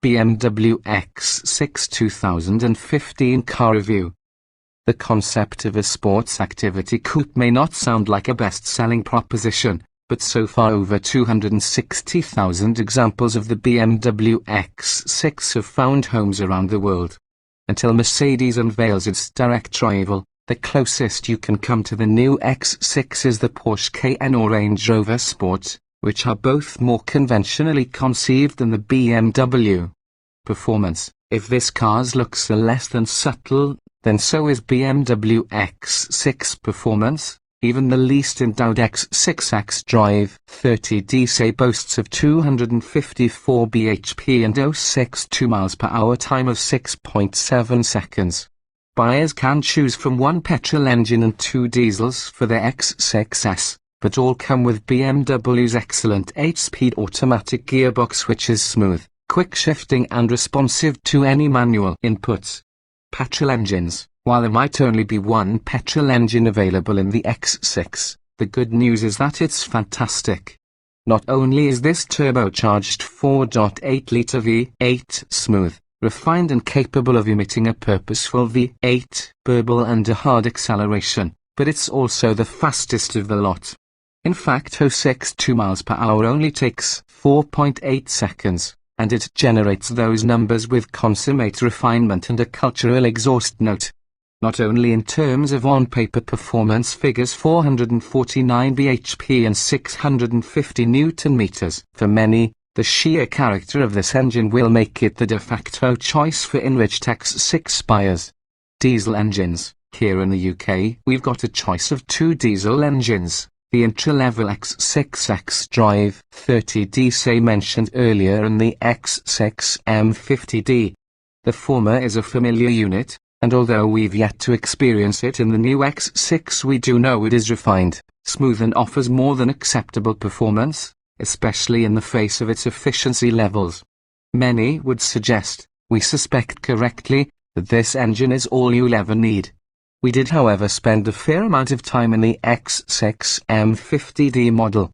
BMW X6 2015 car review. The concept of a sports activity coupe may not sound like a best-selling proposition, but so far over 260,000 examples of the BMW X6 have found homes around the world. Until Mercedes unveils its direct rival, the closest you can come to the new X6 is the Porsche Cayenne or Range Rover Sport, which are both more conventionally conceived than the BMW. Performance. If this car's looks are less than subtle, then so is BMW X6 performance. Even the least endowed X6 xDrive 30D boasts of 254 bhp and 0.62 mph time of 6.7 seconds. Buyers can choose from one petrol engine and two diesels for their X6s, but all come with BMW's excellent 8-speed automatic gearbox, which is smooth, quick shifting and responsive to any manual inputs. Petrol engines. While there might only be one petrol engine available in the X6, the good news is that it's fantastic. Not only is this turbocharged 4.8-litre V8 smooth, refined and capable of emitting a purposeful V8 burble under hard acceleration, but it's also the fastest of the lot. In fact, 0.62 mph only takes 4.8 seconds, and it generates those numbers with consummate refinement and a cultural exhaust note. Not only in terms of on-paper performance figures 449 bhp and 650 Nm. For many, the sheer character of this engine will make it the de facto choice for enriched X6 buyers. Diesel engines. Here in the UK, we've got a choice of two diesel engines. The entry-level X6 xDrive 30D mentioned earlier and the X6 M50D. The former is a familiar unit, and although we've yet to experience it in the new X6, we do know it is refined, smooth and offers more than acceptable performance, especially in the face of its efficiency levels. Many would suggest, we suspect correctly, that this engine is all you'll ever need. We did, however, spend a fair amount of time in the X6 M50D model.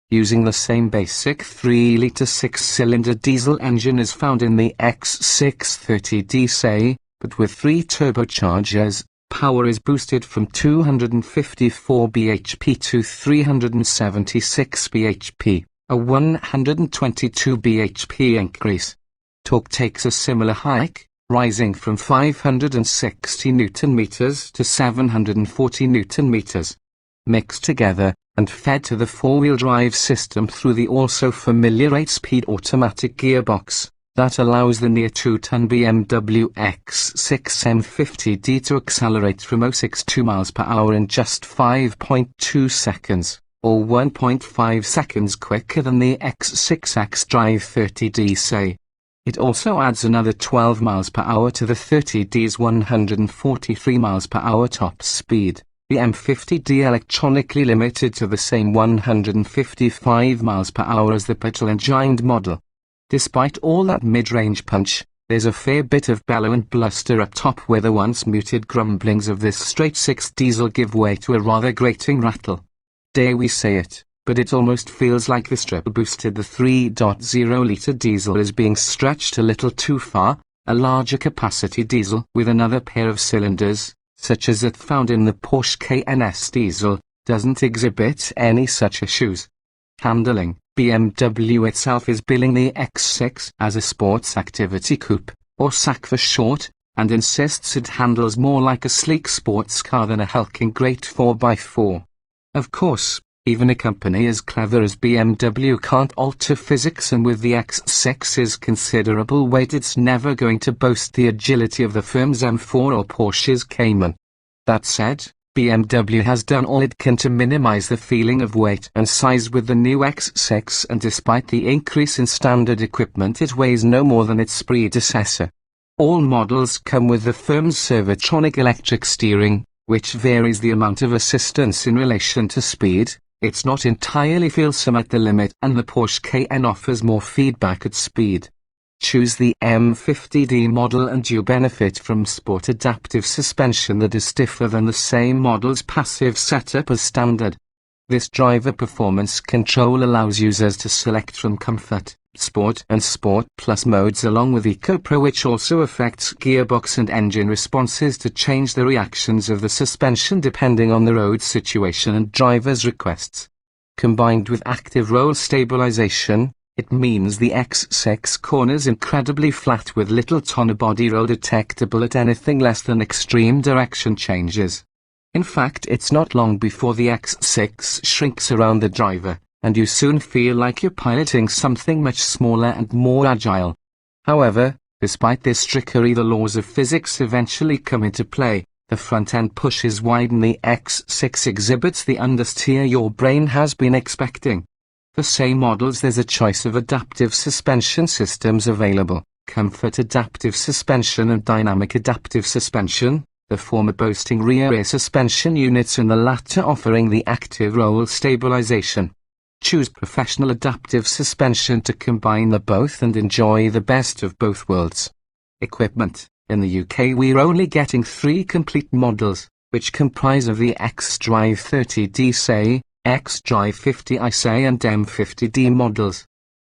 Using the same basic 3-litre 6-cylinder diesel engine as found in the X6 30D, but with 3 turbochargers, power is boosted from 254 bhp to 376 bhp, a 122 bhp increase. Torque takes a similar hike, rising from 560 Nm to 740 Nm. Mixed together, and fed to the 4-wheel drive system through the also familiar 8-speed automatic gearbox, that allows the near 2-ton BMW X6 M50D to accelerate from 0.62 mph in just 5.2 seconds, or 1.5 seconds quicker than the X6 xDrive 30D. It also adds another 12 mph to the 30D's 143 mph top speed, the M50D electronically limited to the same 155 mph as the petrol-engined model. Despite all that mid-range punch, there's a fair bit of bellow and bluster up top where the once muted grumblings of this straight-six diesel give way to a rather grating rattle. Dare we say it, but it almost feels like this triple-boosted the 3.0-litre diesel is being stretched a little too far. A larger capacity diesel with another pair of cylinders, such as that found in the Porsche Cayenne S diesel, doesn't exhibit any such issues. Handling. BMW itself is billing the X6 as a sports activity coupe, or SAC for short, and insists it handles more like a sleek sports car than a hulking great 4x4. Of course, even a company as clever as BMW can't alter physics, and with the X6's considerable weight it's never going to boast the agility of the firm's M4 or Porsche's Cayman. That said, BMW has done all it can to minimize the feeling of weight and size with the new X6, and despite the increase in standard equipment it weighs no more than its predecessor. All models come with the firm's Servotronic electric steering, which varies the amount of assistance in relation to speed. It's not entirely feelsome at the limit, and the Porsche Cayenne offers more feedback at speed. Choose the M50D model and you benefit from sport adaptive suspension that is stiffer than the same model's passive setup as standard. This driver performance control allows users to select from comfort, Sport and Sport Plus modes along with Eco Pro, which also affects gearbox and engine responses to change the reactions of the suspension depending on the road situation and driver's requests. Combined with active roll stabilization, it means the X6 corners incredibly flat with little tonneau body roll detectable at anything less than extreme direction changes. In fact, it's not long before the X6 shrinks around the driver, and you soon feel like you're piloting something much smaller and more agile. However, despite this trickery, the laws of physics eventually come into play. The front end pushes wide and the X6 exhibits the understeer your brain has been expecting. For same models, there's a choice of adaptive suspension systems available: comfort adaptive suspension and dynamic adaptive suspension, the former boasting rear suspension units and the latter offering the active roll stabilization. Choose professional adaptive suspension to combine the both and enjoy the best of both worlds. Equipment. In the UK we're only getting 3 complete models, which comprise of the xDrive 30D SE, xDrive 50i SE and M50D models.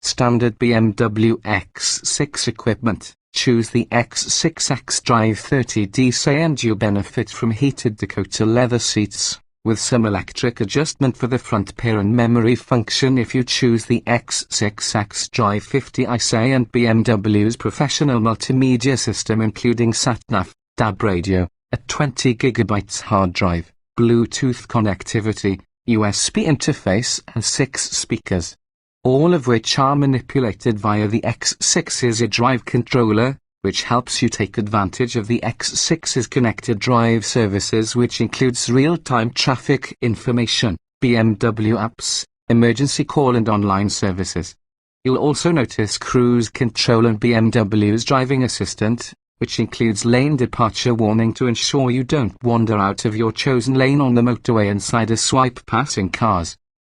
Standard BMW X6 equipment. Choose the X6 xDrive 30D SE and you benefit from heated Dakota leather seats, with some electric adjustment for the front pair and memory function if you choose the X6 xDrive 50i SE, and BMW's professional multimedia system including sat-nav, DAB radio, a 20 GB hard drive, Bluetooth connectivity, USB interface and 6 speakers. All of which are manipulated via the X6's eDrive controller, which helps you take advantage of the X6's connected drive services, which includes real-time traffic information, BMW apps, emergency call and online services. You'll also notice cruise control and BMW's driving assistant, which includes lane departure warning to ensure you don't wander out of your chosen lane on the motorway inside a swipe passing cars.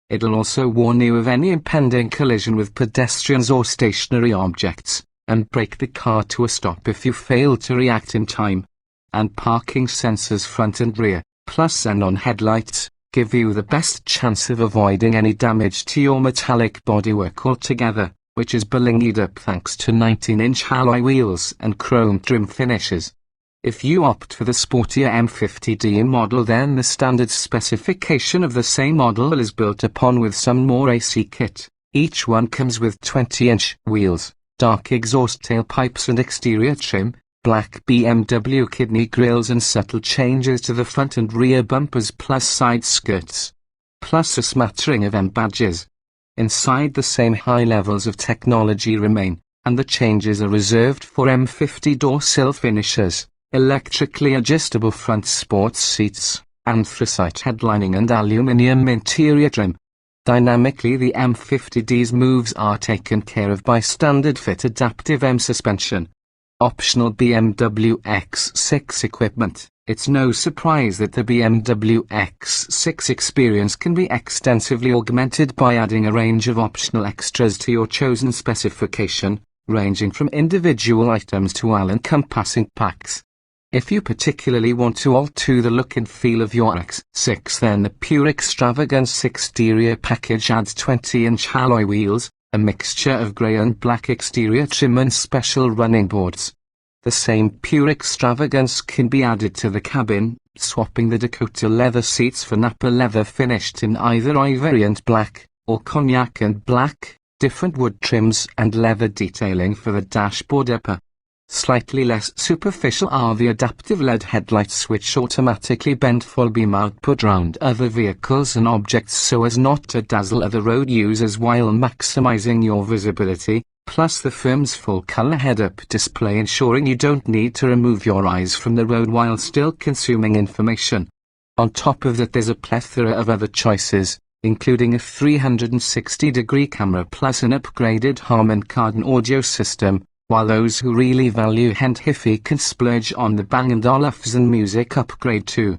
It'll also warn you of any impending collision with pedestrians or stationary objects, and brake the car to a stop if you fail to react in time. And parking sensors front and rear, plus xenon headlights, give you the best chance of avoiding any damage to your metallic bodywork altogether, which is belinged up thanks to 19-inch alloy wheels and chrome trim finishes. If you opt for the sportier M50D model, then the standard specification of the same model is built upon with some more AC kit. Each one comes with 20-inch wheels, dark exhaust tailpipes and exterior trim, black BMW kidney grills and subtle changes to the front and rear bumpers plus side skirts. Plus a smattering of M badges. Inside, the same high levels of technology remain, and the changes are reserved for M50 door sill finishers, electrically adjustable front sports seats, anthracite headlining and aluminium interior trim. Dynamically, the M50D's moves are taken care of by standard fit adaptive M suspension. Optional BMW X6 equipment. It's no surprise that the BMW X6 experience can be extensively augmented by adding a range of optional extras to your chosen specification, ranging from individual items to all-encompassing packs. If you particularly want to alter the look and feel of your X6, then the Pure Extravagance exterior package adds 20-inch alloy wheels, a mixture of grey and black exterior trim and special running boards. The same Pure Extravagance can be added to the cabin, swapping the Dakota leather seats for Napa leather finished in either ivory and black, or cognac and black, different wood trims and leather detailing for the dashboard upper. Slightly less superficial are the adaptive LED headlights, which automatically bend full beam output round other vehicles and objects so as not to dazzle other road users while maximizing your visibility, plus the firm's full-color head-up display ensuring you don't need to remove your eyes from the road while still consuming information. On top of that, there's a plethora of other choices, including a 360-degree camera plus an upgraded Harman Kardon audio system, while those who really value hand-hiffy can splurge on the Bang & Olufsen music upgrade too.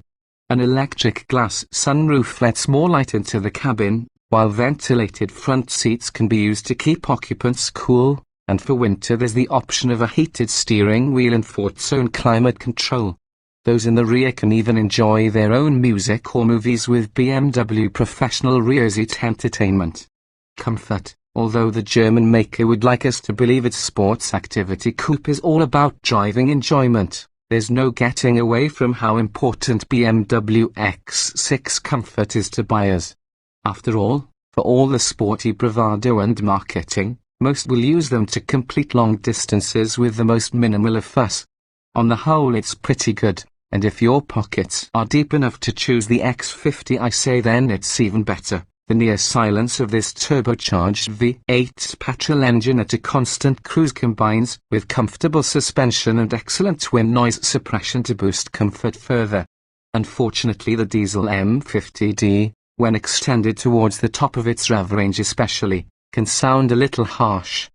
An electric glass sunroof lets more light into the cabin, while ventilated front seats can be used to keep occupants cool, and for winter there's the option of a heated steering wheel and fourth-zone climate control. Those in the rear can even enjoy their own music or movies with BMW professional rear seat entertainment. Comfort. Although the German maker would like us to believe its Sports Activity Coupe is all about driving enjoyment, there's no getting away from how important BMW X6 comfort is to buyers. After all, for all the sporty bravado and marketing, most will use them to complete long distances with the most minimal of fuss. On the whole, it's pretty good, and if your pockets are deep enough to choose the X50, I say then it's even better. The near silence of this turbocharged V8 petrol engine at a constant cruise combines with comfortable suspension and excellent twin noise suppression to boost comfort further. Unfortunately, the diesel M50D, when extended towards the top of its rev range especially, can sound a little harsh.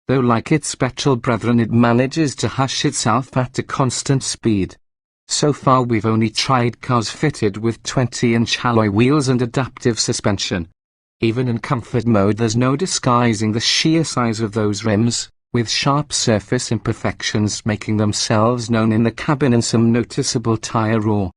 Though like its petrol brethren, it manages to hush itself at a constant speed. So far we've only tried cars fitted with 20-inch alloy wheels and adaptive suspension. Even in comfort mode there's no disguising the sheer size of those rims, with sharp surface imperfections making themselves known in the cabin and some noticeable tire roar.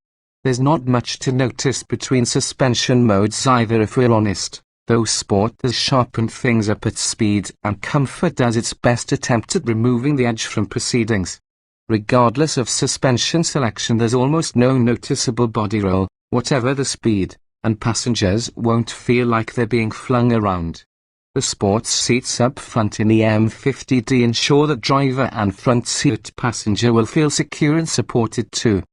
There's not much to notice between suspension modes either, if we're honest, though Sport has sharpened things up at speed and Comfort does its best attempt at removing the edge from proceedings. Regardless of suspension selection, there's almost no noticeable body roll, whatever the speed, and passengers won't feel like they're being flung around. The sports seats up front in the M50D ensure that driver and front seat passenger will feel secure and supported too.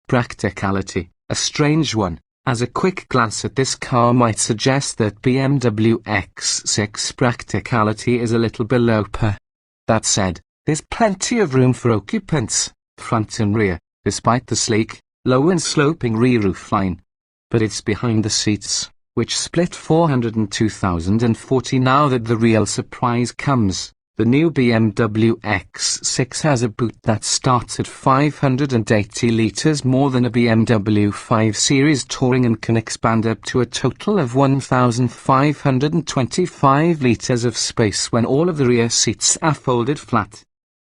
Practicality, a strange one, as a quick glance at this car might suggest that BMW X6 practicality is a little below par. That said, there's plenty of room for occupants, front and rear, despite the sleek, low and sloping rear roofline. But it's behind the seats, which split 402,040 now that the real surprise comes. The new BMW X6 has a boot that starts at 580 litres more than a BMW 5 Series Touring and can expand up to a total of 1,525 litres of space when all of the rear seats are folded flat.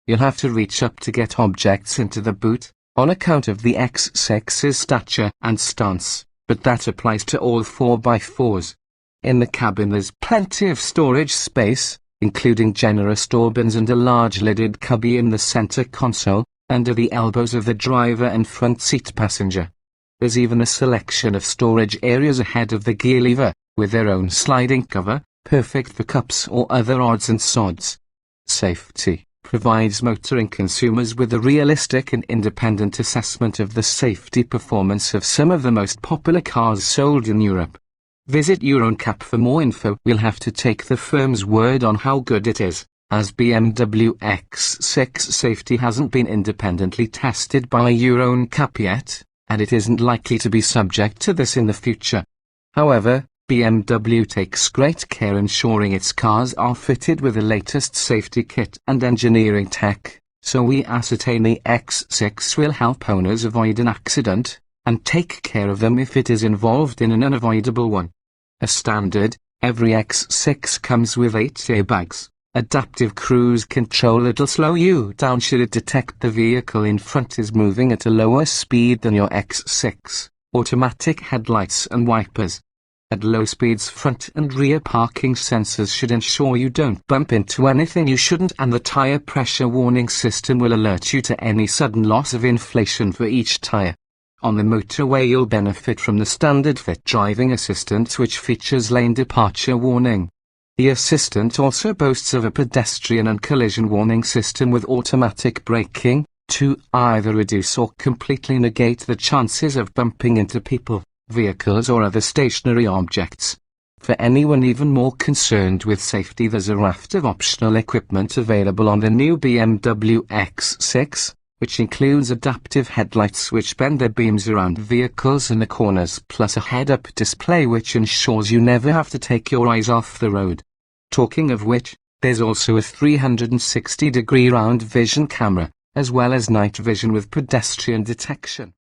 You'll have to reach up to get objects into the boot, on account of the X6's stature and stance, but that applies to all 4x4s. In the cabin there's plenty of storage space, including generous door bins and a large lidded cubby in the center console, under the elbows of the driver and front seat passenger. There's even a selection of storage areas ahead of the gear lever, with their own sliding cover, perfect for cups or other odds and sods. Safety provides motoring consumers with a realistic and independent assessment of the safety performance of some of the most popular cars sold in Europe. Visit Euroncap for more info. We'll have to take the firm's word on how good it is, as BMW X6 safety hasn't been independently tested by Euroncap yet, and it isn't likely to be subject to this in the future. However, BMW takes great care ensuring its cars are fitted with the latest safety kit and engineering tech, so we ascertain the X6 will help owners avoid an accident, and take care of them if it is involved in an unavoidable one. As standard, every X6 comes with 8 airbags. Adaptive cruise control that'll slow you down should it detect the vehicle in front is moving at a lower speed than your X6. Automatic headlights and wipers. At low speeds, front and rear parking sensors should ensure you don't bump into anything you shouldn't, and the tire pressure warning system will alert you to any sudden loss of inflation for each tire. On the motorway you'll benefit from the standard fit driving assistant, which features lane departure warning. The assistant also boasts of a pedestrian and collision warning system with automatic braking, to either reduce or completely negate the chances of bumping into people, vehicles or other stationary objects. For anyone even more concerned with safety, there's a raft of optional equipment available on the new BMW X6, which includes adaptive headlights which bend their beams around vehicles in the corners, plus a head-up display which ensures you never have to take your eyes off the road. Talking of which, there's also a 360-degree round vision camera, as well as night vision with pedestrian detection.